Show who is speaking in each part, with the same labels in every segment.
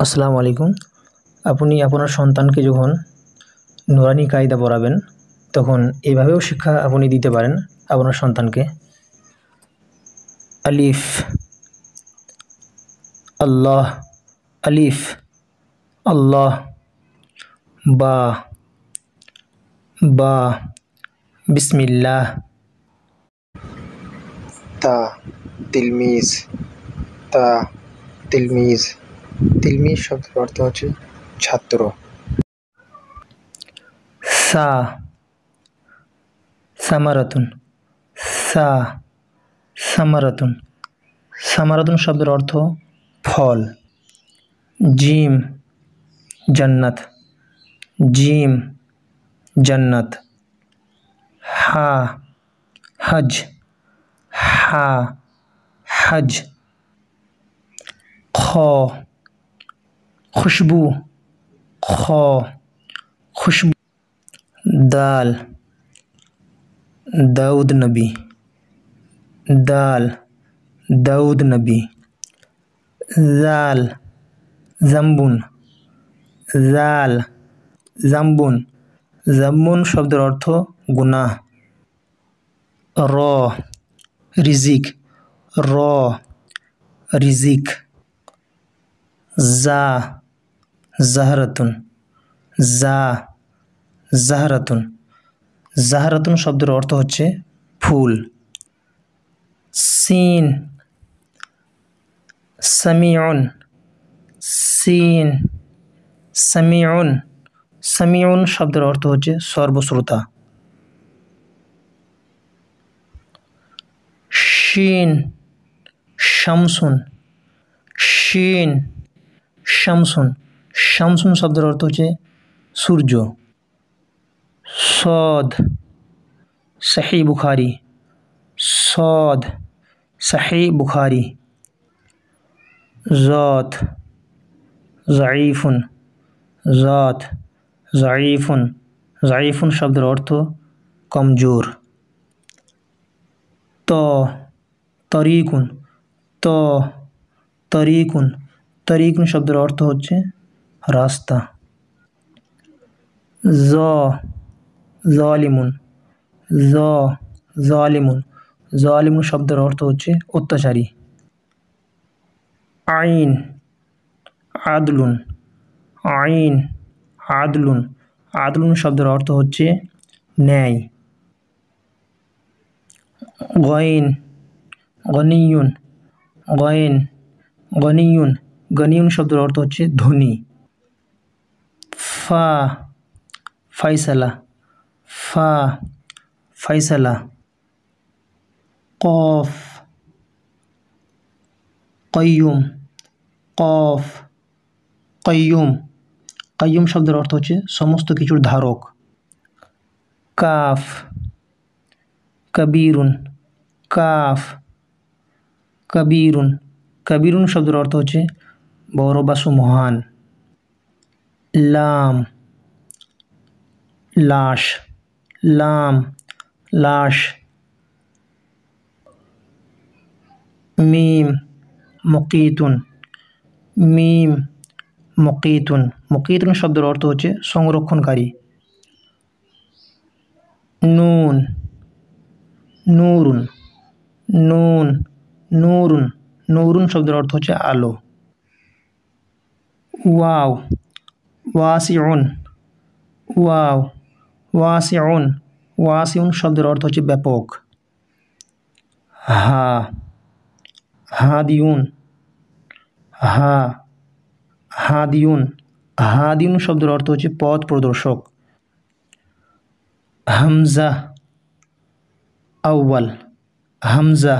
Speaker 1: আসসালামু আলাইকুম। আপনি আপনার সন্তানকে যখন নুরানি কায়দা পড়াবেন তখন এইভাবেও শিক্ষা আপনি দিতে পারেন আপনার সন্তানকে। আলিফ আল্লাহ, আলিফ আল্লাহ। বা বা বিসমিল্লাহ।
Speaker 2: তা তিলমিজ, তা তিলমিজ। তিলমিজ শব্দের অর্থ হচ্ছে ছাত্র।
Speaker 1: সা সামারাতুন, সা সামারাতুন। সামারাতুন শব্দের অর্থ ফল। জিম জান্নাত, জিম জান্নাত। হা হজ, হা হজ। খ খুশবু, খ খুশবু। দাল দাউদ নবী, দাল দাউদ নবী। জাল জাম্বুন, জাল জাম্বুন। জাম্বুন শব্দের অর্থ গুনাহ। র রিজিক, র রিজিক। জা জাহরাতুন, জা জাহরাতুন। জাহরাতুন শব্দের অর্থ হচ্ছে ফুল। সিন সামিউন, সিন সামিউন। সামিউন শব্দের অর্থ হচ্ছে সর্বশ্রোতা। শিন শামসুন, শিন শামসুন। শামসুন শব্দের অর্থ হচ্ছে সূর্য। সদ সহি বুখারি, সদ সহি বুখারি। জত জাইফুন, জত জাইফুন। জাইফুন শব্দের অর্থ কমজোর। ত তরিকুন, ত তরিকুন। তরিকুন শব্দের অর্থ হচ্ছে রাস্তা। জ জালিমুন, জ জালিমুন। জালিমুন শব্দের অর্থ হচ্ছে অত্যাচারী। আইন আদলুন, আইন আদলুন। আদলুন শব্দের অর্থ হচ্ছে ন্যায়। গইন গনিয়ুন, গইন গনিয়ুন। গনিয়ুন শব্দের অর্থ হচ্ছে ধনী। ফা ফাইসালা, ফা ফাইসালা। কফ কয়ুম, কফ কয়ুম। কয়ুম শব্দের অর্থ হচ্ছে সমস্ত কিছুর ধারক। Calf কবিরুন, calf কবিরুন। কবিরুন শব্দের অর্থ হচ্ছে বড় বা সুমহান। লাম লাশ, লাম লাশ। মিম মুকিতুন, মিম মুকিতুন। মুকিতুন শব্দের অর্থ হচ্ছে সংরক্ষণকারী। নুন নূরুন, নুন নূরুন। নূরুন শব্দের অর্থ হচ্ছে আলো। Wow ওয়াসিউন, wow ওয়াসিউন। ওয়াসিউন শব্দের অর্থ হচ্ছে ব্যাপক। হা হাদিউন, হা হাদিউন। হাদিউন শব্দের অর্থ হচ্ছে পথ প্রদর্শক। হামজা আউয়াল, হামজা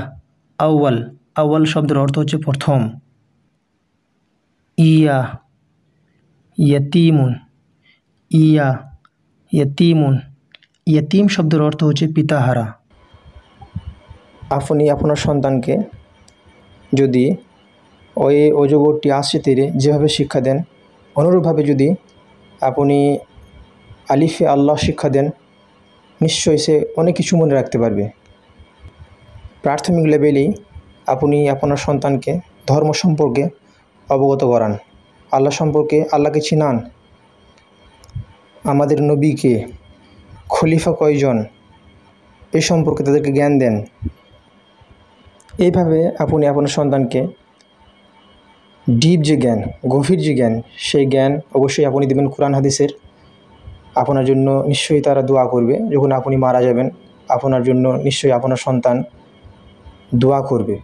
Speaker 1: আউয়াল। আউয়াল শব্দের অর্থ হচ্ছে প্রথম। ইয়া ইয়াতিমুন, ইয়া ইয়াতিমুন। ইয়াতিম শব্দের অর্থ হচ্ছে পিতাহারা।
Speaker 2: আপনি আপনার সন্তানকে যদি ওই অজগরটি আসছে তীরে যেভাবে শিক্ষা দেন, অনুরূপভাবে যদি আপনি আলিফে আল্লাহ শিক্ষা দেন, নিশ্চয়ই সে অনেক কিছু মনে রাখতে পারবে। প্রাথমিক লেভেলেই আপনি আপনার সন্তানকে ধর্ম সম্পর্কে অবগত করান। আল্লাহ সম্পর্কে, আল্লাহকে চিনান, আমাদের নবীকে, খলিফা কয়জন এ সম্পর্কে তাদেরকে জ্ঞান দেন। এইভাবে আপনি আপনার সন্তানকে ডিপ যে জ্ঞান, গভীর যে জ্ঞান, সেই জ্ঞান অবশ্যই আপনি দেবেন কোরআন হাদিসের। আপনার জন্য নিশ্চয়ই তারা দোয়া করবে। যখন আপনি মারা যাবেন আপনার জন্য নিশ্চয়ই আপনার সন্তান দোয়া করবে।